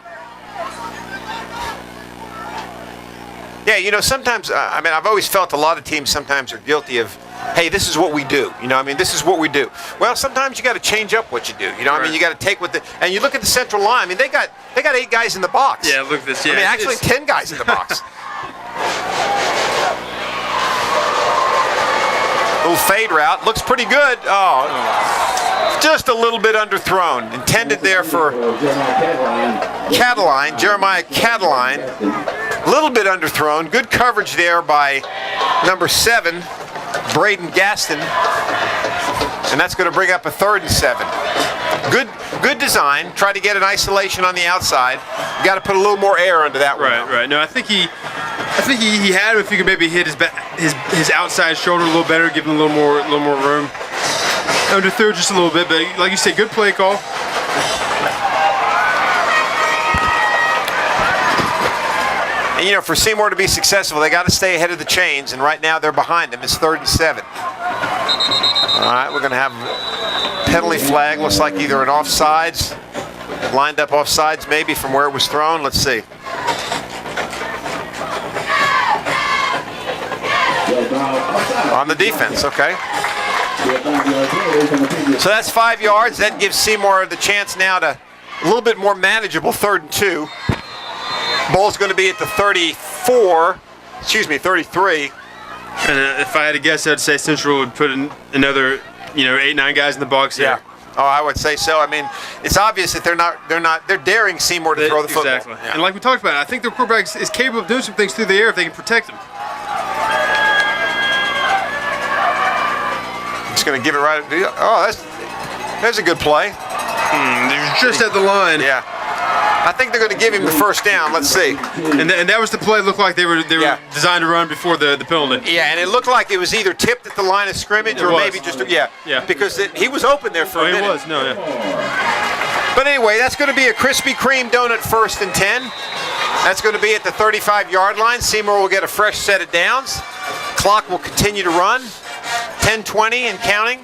Yeah, you know, sometimes, I mean, I've always felt a lot of teams sometimes are guilty of, hey, this is what we do. You know, I mean, this is what we do. Well, sometimes you got to change up what you do. You know, I mean, you got to take what the, and you look at the Central line. I mean, they got 8 guys in the box. Yeah, look at this. Yeah, I mean, actually 10 guys in the box. Little fade route, looks pretty good. Oh, just a little bit underthrown. Intended there for Jeremiah Cataline. A little bit underthrown. Good coverage there by number 7, Braden Gaston. And that's going to bring up a 3rd and 7. Good design. Try to get an isolation on the outside. You got to put a little more air under that one. Right. No, I think he had him if he could maybe hit his outside shoulder a little better, give him a little more room. Underthrew just a little bit, but like you said, good play call. And you know, for Seymour to be successful, they got to stay ahead of the chains, and right now they're behind them. It's 3rd and 7. All right, we're going to have a penalty flag. Looks like either an offsides, lined up offsides maybe from where it was thrown. Let's see. On the defense, okay. So that's 5 yards. That gives Seymour the chance now to a little bit more manageable 3rd and 2. Ball's going to be at the 33. And if I had to guess, I'd say Central would put in another, 8-9 guys in the box here. Yeah. Oh, I would say so. I mean, it's obvious that they're daring Seymour to throw the football. Exactly. Yeah. And like we talked about, I think their quarterback is capable of doing some things through the air if they can protect him. Just going to give it right. Oh, that's a good play. They're just at the line. Yeah. I think they're going to give him the 1st down. Let's see. And that was the play. It looked like they were designed to run before the penalty. Yeah, and it looked like it was either tipped at the line of scrimmage or maybe just because he was open there for a minute. He was. No, yeah. But anyway, that's going to be a Krispy Kreme donut 1st and 10. That's going to be at the 35-yard line. Seymour will get a fresh set of downs. Clock will continue to run. 10-20 and counting.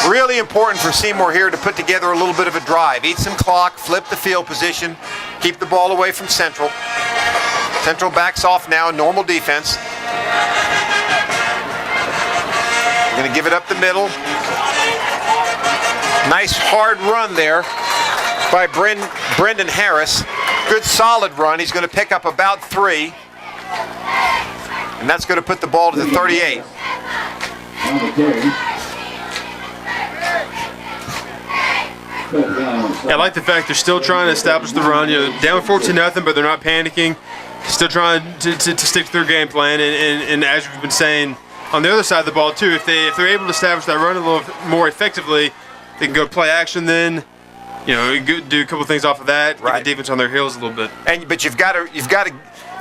Really important for Seymour here to put together a little bit of a drive. Eat some clock, flip the field position, keep the ball away from Central. Central backs off now, normal defense. We're going to give it up the middle. Nice hard run there by Brendan Harris. Good solid run. He's going to pick up about 3. And that's going to put the ball to the 38. I like the fact they're still trying to establish the run. Down 14-0, but they're not panicking. Still trying to stick to their game plan. And as we've been saying, on the other side of the ball too, if they're able to establish that run a little more effectively, they can go play action then. Do a couple things off of that. Get the defense on their heels a little bit. But you've got to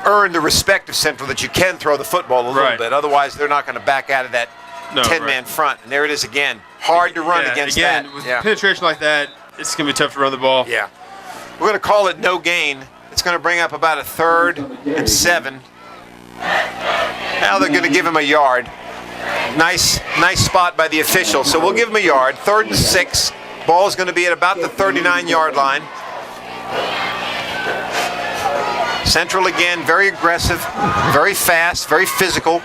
earn the respect of Central that you can throw the football a little bit. Otherwise, they're not going to back out of that 10-man front. And there it is again. Hard to run against that. With penetration like that, it's going to be tough to run the ball. Yeah. We're going to call it no gain. It's going to bring up about a 3rd and 7. Now they're going to give him a yard. Nice spot by the official. So we'll give him a yard. 3rd and 6. Ball's going to be at about the 39-yard line. Central again, very aggressive, very fast, very physical.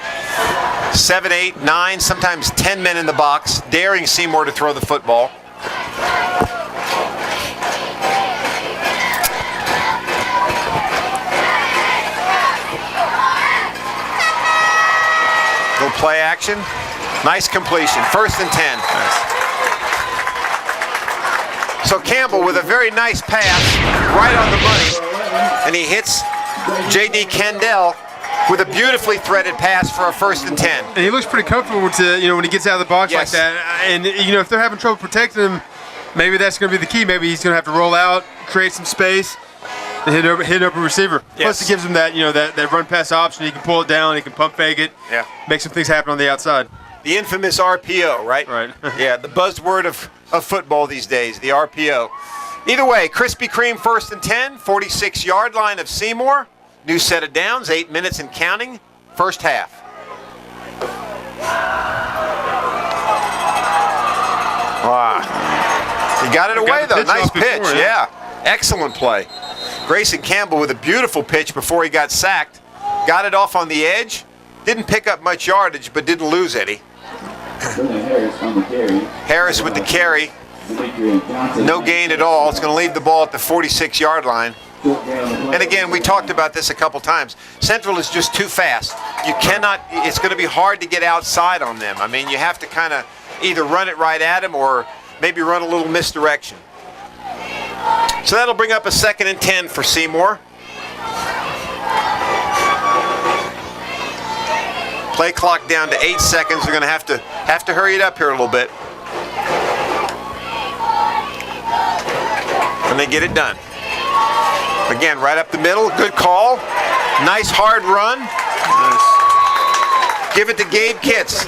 7, 8, 9, sometimes 10 men in the box, daring Seymour to throw the football. Little play action. Nice completion. 1st and 10. So Campbell with a very nice pass right on the money. And he hits J.D. Kendall with a beautifully threaded pass for a 1st and 10. And he looks pretty comfortable when he gets out of the box like that. And if they're having trouble protecting him, maybe that's going to be the key. Maybe he's going to have to roll out, create some space, and hit up a receiver. Plus, it gives him that that run pass option. He can pull it down. He can pump fake it. Yeah. Make some things happen on the outside. The infamous RPO, right? Right. Yeah, the buzzword of football these days, the RPO. Either way, Krispy Kreme 1st and 10, 46-yard line of Seymour. New set of downs, 8 minutes and counting. First half. Wow. He got it away, though. Nice pitch. Yeah. Excellent play. Grayson Campbell with a beautiful pitch before he got sacked. Got it off on the edge. Didn't pick up much yardage, but didn't lose any. Harris with the carry. No gain at all. It's going to leave the ball at the 46-yard line. And again, we talked about this a couple times. Central is just too fast. You cannot, it's going to be hard to get outside on them. I mean, you have to kind of either run it right at them or maybe run a little misdirection. So that'll bring up a 2nd and 10 for Seymour. Play clock down to 8 seconds. They're going to have to have to hurry it up here a little bit. And they get it done. Again, right up the middle, good call. Nice hard run. Give it to Gabe Kitts.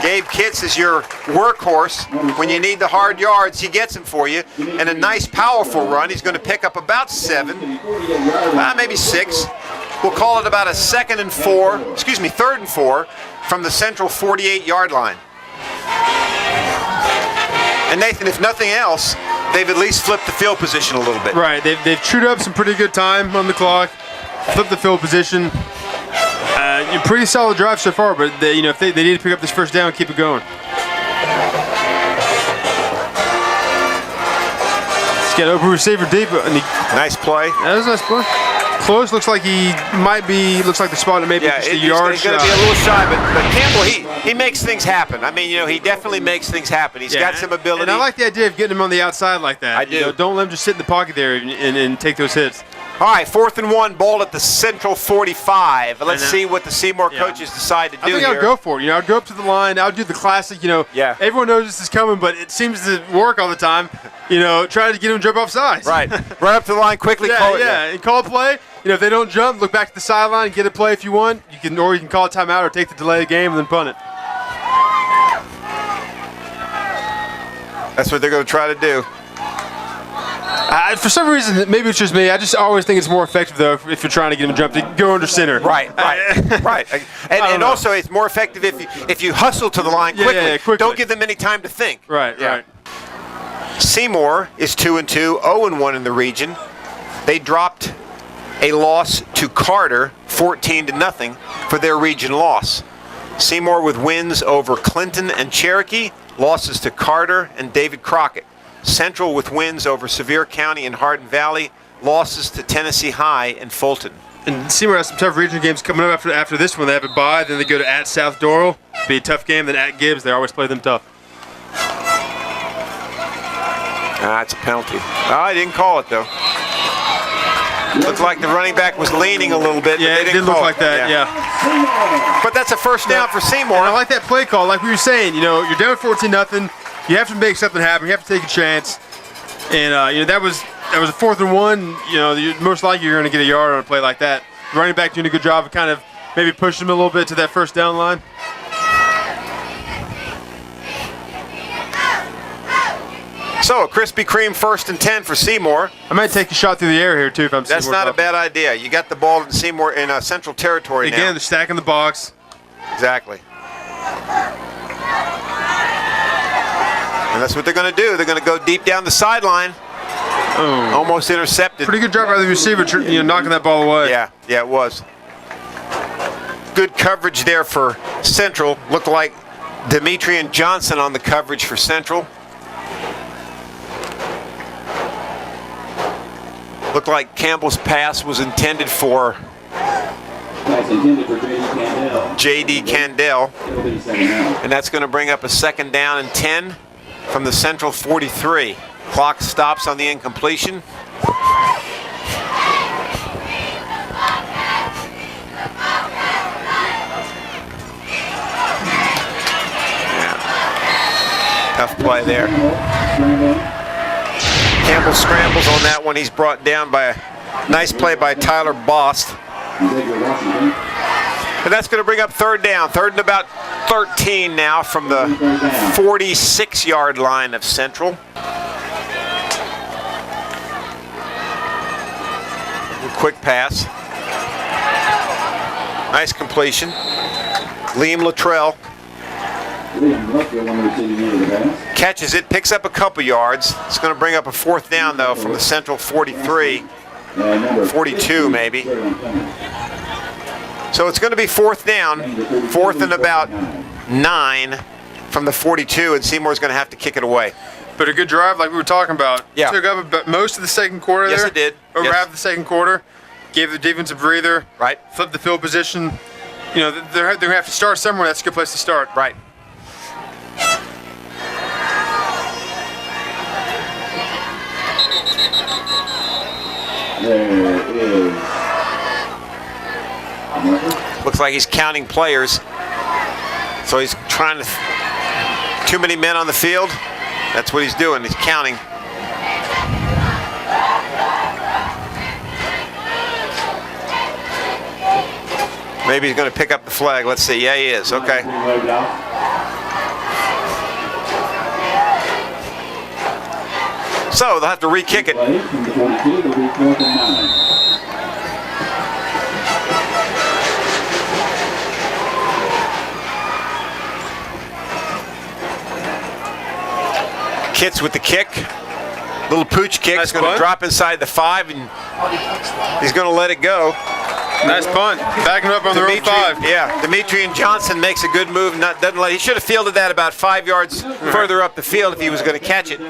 Gabe Kitts is your workhorse. When you need the hard yards, he gets them for you. And a nice, powerful run. He's going to pick up about 7, maybe 6. We'll call it about a third and 4 from the Central 48-yard line. And Nathan, if nothing else, they've at least flipped the field position a little bit. Right. They've chewed up some pretty good time on the clock, flipped the field position. Pretty solid drive so far, but if they need to pick up this first down, keep it going. He's got open receiver deep. Nice play. That was a nice play. Close. Looks like looks like the spot that maybe just a yard he's going to be a little shy, but Campbell, he makes things happen. I mean, he definitely makes things happen. He's got some ability. And I like the idea of getting him on the outside like that. I do. Don't let him just sit in the pocket there and take those hits. All right, 4th and 1, ball at the Central 45. Let's see what the Seymour coaches decide to do here. I think I'll go for it. I'll go up to the line. I'll do the classic, everyone knows this is coming, but it seems to work all the time. Try to get them to jump off sides. Right. Run up to the line quickly. And call a play. If they don't jump, look back to the sideline and get a play if you want. You can call a timeout or take the delay of the game and then punt it. That's what they're going to try to do. For some reason, maybe it's just me. I just always think it's more effective, though, if you're trying to get them to jump, to go under center. Right. And also, it's more effective if you hustle to the line quickly. Quickly. Don't give them any time to think. Right. Seymour is 2-2, 0-1 in the region. They dropped a loss to Carter, 14-0, for their region loss. Seymour with wins over Clinton and Cherokee, losses to Carter and David Crockett. Central with wins over Sevier County and Hardin Valley, losses to Tennessee High and Fulton. And Seymour has some tough regional games coming up after this one. They have a bye, then they go to at South Doral. Be a tough game. Then at Gibbs, they always play them tough. It's a penalty. I didn't call it, though. Looked like the running back was leaning a little bit. Yeah, but they it didn't did look call like that, But that's a first down for Seymour. And I like that play call. Like we were saying, you're down 14-0. You have to make something happen. You have to take a chance. And that was a 4th and 1. Most likely you're going to get a yard on a play like that. The running back doing a good job of kind of maybe pushing him a little bit to that first down line. So a Krispy Kreme 1st and 10 for Seymour. I might take a shot through the air here too if I'm Seymour. That's not a bad idea. You got the ball in Seymour in Central territory now. Again, they're stacking the box. Exactly. And that's what they're going to do. They're going to go deep down the sideline. Oh. Almost intercepted. Pretty good job by the receiver, knocking that ball away. Yeah, it was. Good coverage there for Central. Looked like Dimitri and Johnson on the coverage for Central. Looked like Campbell's pass was intended for J.D. Candell. And that's going to bring up a 2nd down and 10 from the Central 43. Clock stops on the incompletion. Tough play there. Campbell scrambles on that one. He's brought down by a nice play by Tyler Bost. And that's going to bring up 3rd down. 3rd and about 13 now from the 46-yard line of Central. Quick pass. Nice completion. Liam Luttrell catches it, picks up a couple yards. It's going to bring up a 4th down, though, from the Central 43, 42 maybe. So it's going to be 4th down, 4th and about 9 from the 42, and Seymour's going to have to kick it away. But a good drive like we were talking about. Yeah. Took up about most of the second quarter there. Yes, it did. Over half the second quarter. Gave the defense a breather. Right. Flipped the field position. They're going to have to start somewhere. That's a good place to start. Right. Looks like he's counting players. So he's trying to Too many men on the field. That's what he's doing. He's counting. Maybe he's going to pick up the flag. Let's see. Yeah, he is. Okay. So they'll have to re-kick it. Kitts with the kick. Little pooch kick. He's going to drop inside the 5, and he's going to let it go. Nice punt. Backing up on the own 5. Yeah, Demetrian Johnson makes a good move. He should have fielded that about 5 yards further up the field if he was going to catch it.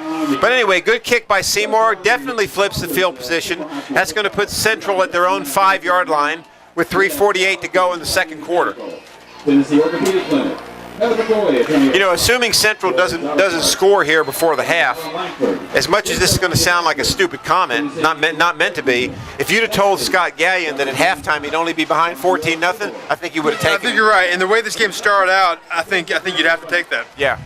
But anyway, good kick by Seymour. Definitely flips the field position. That's going to put Central at their own 5-yard line with 3:48 to go in the second quarter. You know, assuming Central doesn't score here before the half, as much as this is going to sound like a stupid comment, not meant to be, if you'd have told Scott Gallion that at halftime he'd only be behind 14-0, I think he would have taken it. I think you're right. And the way this game started out, I think you'd have to take that. Yeah.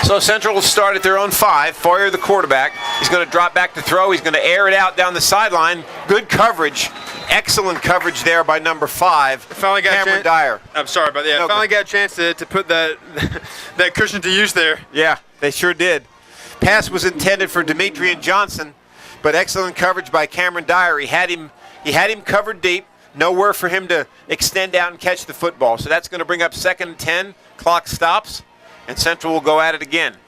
So Central will start at their own 5. Foyer, the quarterback. He's going to drop back to throw. He's going to air it out down the sideline. Good coverage. Excellent coverage there by number 5, Cameron Dyer. I'm sorry about that. Finally got a chance to put that cushion to use there. Yeah, they sure did. Pass was intended for Demetrian Johnson, but excellent coverage by Cameron Dyer. He had him covered deep. Nowhere for him to extend out and catch the football. So that's going to bring up 2nd and 10. Clock stops, and Central will go at it again.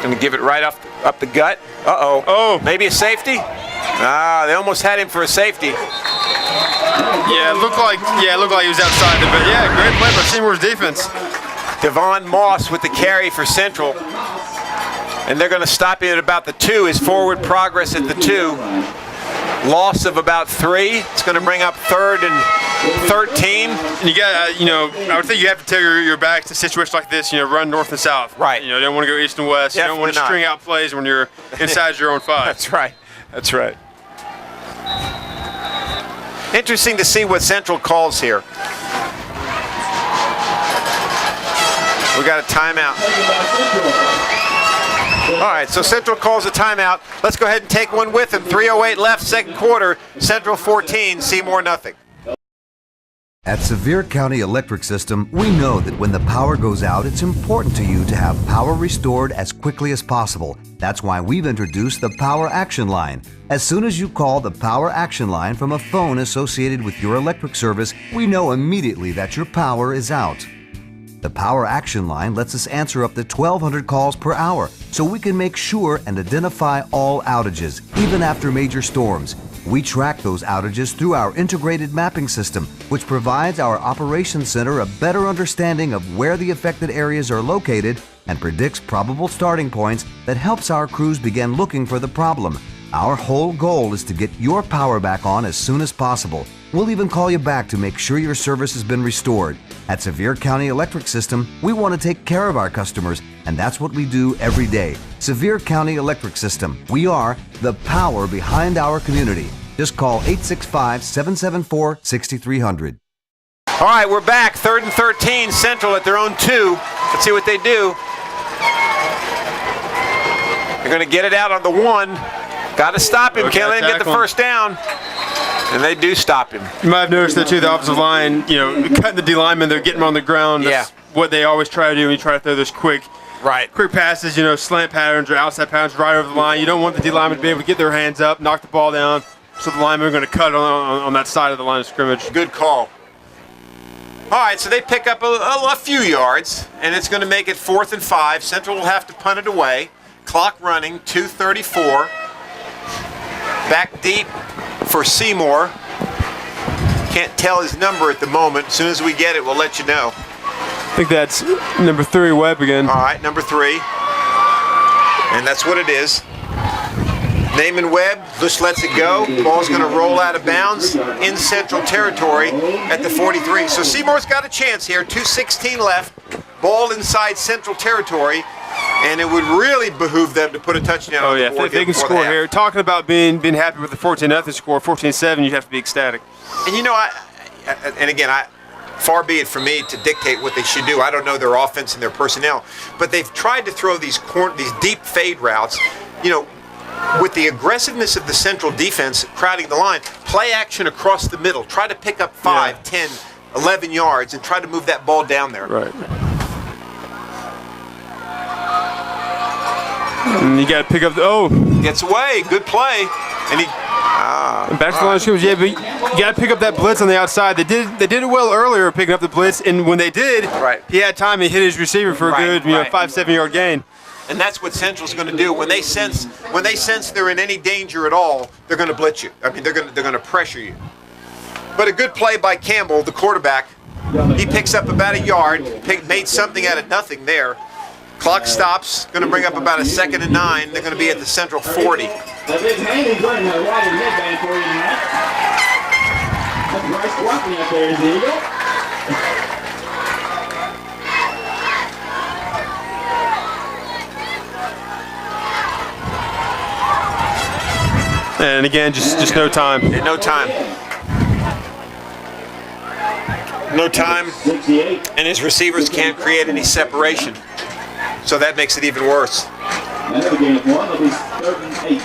Going to give it right up the gut. Uh-oh. Oh. Maybe a safety? They almost had him for a safety. Yeah, it looked like he was outside it, but yeah, great play by Seymour's defense. Devon Moss with the carry for Central. And they're going to stop him at about the 2. His forward progress at the 2. Loss of about 3. It's going to bring up 3rd and 13. And you got, I would think you have to tell your backs in a situation like this, run north and south. Right. You don't want to go east and west. Definitely you don't want to string out plays when you're inside your own 5. That's right. That's right. Interesting to see what Central calls here. We got a timeout. All right, so Central calls a timeout. Let's go ahead and take one with them. 3:08 left, second quarter. Central 14, Seymour nothing. At Sevier County Electric System, we know that when the power goes out, it's important to you to have power restored as quickly as possible. That's why we've introduced the Power Action Line. As soon as you call the Power Action Line from a phone associated with your electric service, we know immediately that your power is out. The Power Action Line lets us answer up to 1,200 calls per hour, so we can make sure and identify all outages, even after major storms. We track those outages through our integrated mapping system, which provides our operations center a better understanding of where the affected areas are located and predicts probable starting points that helps our crews begin looking for the problem. Our whole goal is to get your power back on as soon as possible. We'll even call you back to make sure your service has been restored. At Sevier County Electric System, we want to take care of our customers, and that's what we do every day. Sevier County Electric System. We are the power behind our community. Just call 865-774-6300. All right, we're back. 3rd and 13, Central at their own 2. Let's see what they do. They're going to get it out on the 1. Got to stop him. Can't let him get the first down. And they do stop him. You might have noticed that too, the offensive line, cutting the D linemen, they're getting them on the ground. That's what they always try to do when you try to throw those quick passes, slant patterns or outside patterns right over the line. You don't want the D linemen to be able to get their hands up, knock the ball down, so the linemen are going to cut on that side of the line of scrimmage. Good call. All right, so they pick up a few yards, and it's going to make it 4th and 5. Central will have to punt it away. Clock running, 2:34. Back deep for Seymour. Can't tell his number at the moment. As soon as we get it, we'll let you know. I think that's number 3, Webb again. All right, number 3. And that's what it is. Naaman Webb just lets it go. Ball's going to roll out of bounds in Central territory at the 43. So Seymour's got a chance here. 2:16 left. Ball inside Central territory. And it would really behoove them to put a touchdown on the board. If they can score here. Talking about being happy with the 14-0 score, 14-7, you'd have to be ecstatic. And you know, far be it from me to dictate what they should do. I don't know their offense and their personnel, but they've tried to throw these deep fade routes. You know, with the aggressiveness of the Central defense crowding the line, play action across the middle. Try to pick up 5, 10, 11 yards and try to move that ball down there. Right. And you got to pick up gets away. Good play. And he back to the line of scrimmage. Yeah, but you got to pick up that blitz on the outside. They did it well earlier, picking up the blitz, and when they did, he had time to hit his receiver for a good 5-7 yard gain. And that's what Central's going to do. When they sense they're in any danger at all, they're going to blitz you. I mean, they're going to pressure you. But a good play by Campbell, the quarterback. He picks up about a yard, made something out of nothing there. Clock stops, going to bring up about a 2nd and 9. They're going to be at the Central 40. The big handy bring a wide headband for you tonight. That's Bryce Watley up there is the Eagle. And again, just no time. And no time. No time. 68. And his receivers can't create any separation. So that makes it even worse. Another game of 1, it'll be 3rd and 8.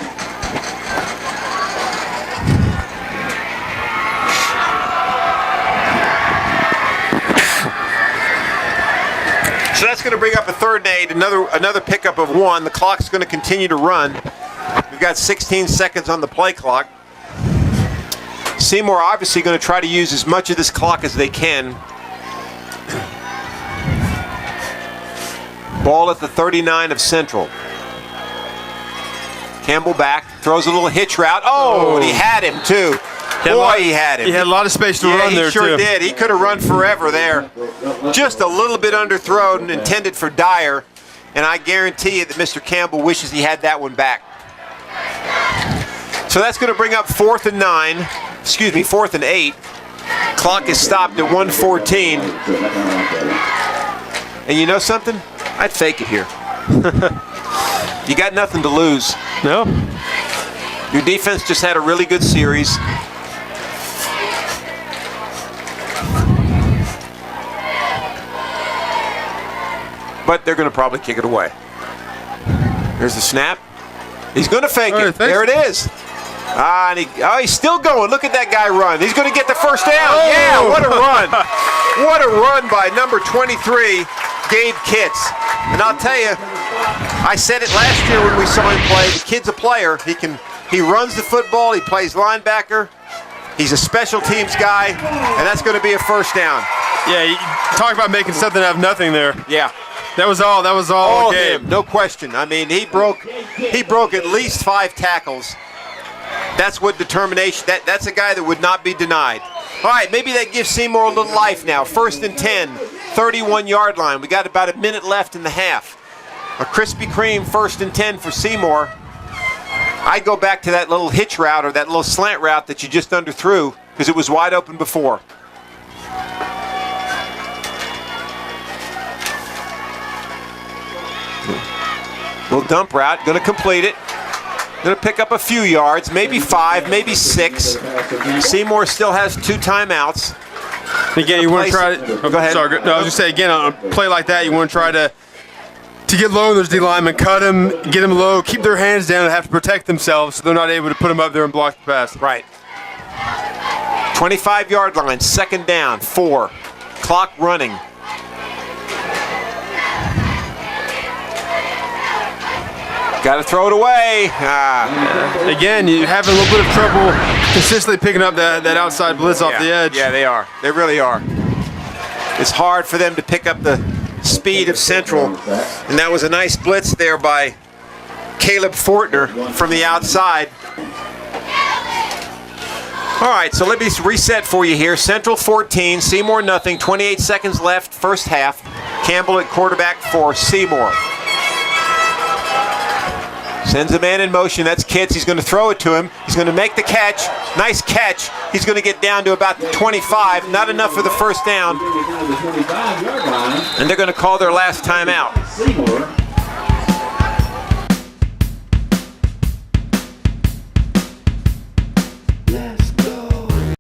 So that's going to bring up a 3rd and 8, another pickup of 1. The clock's going to continue to run. We've got 16 seconds on the play clock. Seymour obviously going to try to use as much of this clock as they can. Ball at the 39 of Central. Campbell back, throws a little hitch route. And he had him too. He had him. He had a lot of space to run there, too. He sure did. He could have run forever there. Just a little bit underthrown, intended for Dyer. And I guarantee you that Mr. Campbell wishes he had that one back. So that's going to bring up 4th and 8. Clock is stopped at 1:14. And you know something? I'd fake it here. You got nothing to lose. No. Your defense just had a really good series. But they're going to probably kick it away. There's the snap. He's going to fake it. There it is. And he's still going. Look at that guy run. He's going to get the first down. Yeah, what a run. What a run by number 23, Gabe Kitts. And I'll tell you, I said it last year when we saw him play. The kid's a player. He runs the football. He plays linebacker. He's a special teams guy, and that's going to be a first down. Yeah, you talk about making something out of nothing there. Yeah. That was all Gabe. No question. I mean, he broke at least 5 tackles. That's what determination. That's a guy that would not be denied. All right, maybe that gives Seymour a little life now. 1st and 10, 31-yard line. We got about a minute left in the half. A Krispy Kreme 1st and 10 for Seymour. I go back to that little hitch route or that little slant route that you just underthrew because it was wide open before. Little dump route, going to complete it. Going to pick up a few yards, maybe 5, maybe 6. Seymour still has 2 timeouts. Again, you want to try to... Go ahead. Sorry, no, I was just saying, again, on a play like that, you want to try to get low on those D linemen, cut them, get them low, keep their hands down, and have to protect themselves so they're not able to put them up there and block the pass. Right. 25-yard line, 2nd down, 4. Clock running. Got to throw it away. Again, you're having a little bit of trouble consistently picking up that outside blitz off the edge. Yeah, they are. They really are. It's hard for them to pick up the speed of Central. And that was a nice blitz there by Caleb Fortner from the outside. All right, so let me reset for you here. Central 14, Seymour nothing. 28 seconds left, first half. Campbell at quarterback for Seymour. Sends a man in motion. That's Kitts. He's going to throw it to him. He's going to make the catch. Nice catch. He's going to get down to about the 25. Not enough for the first down. And they're going to call their last timeout.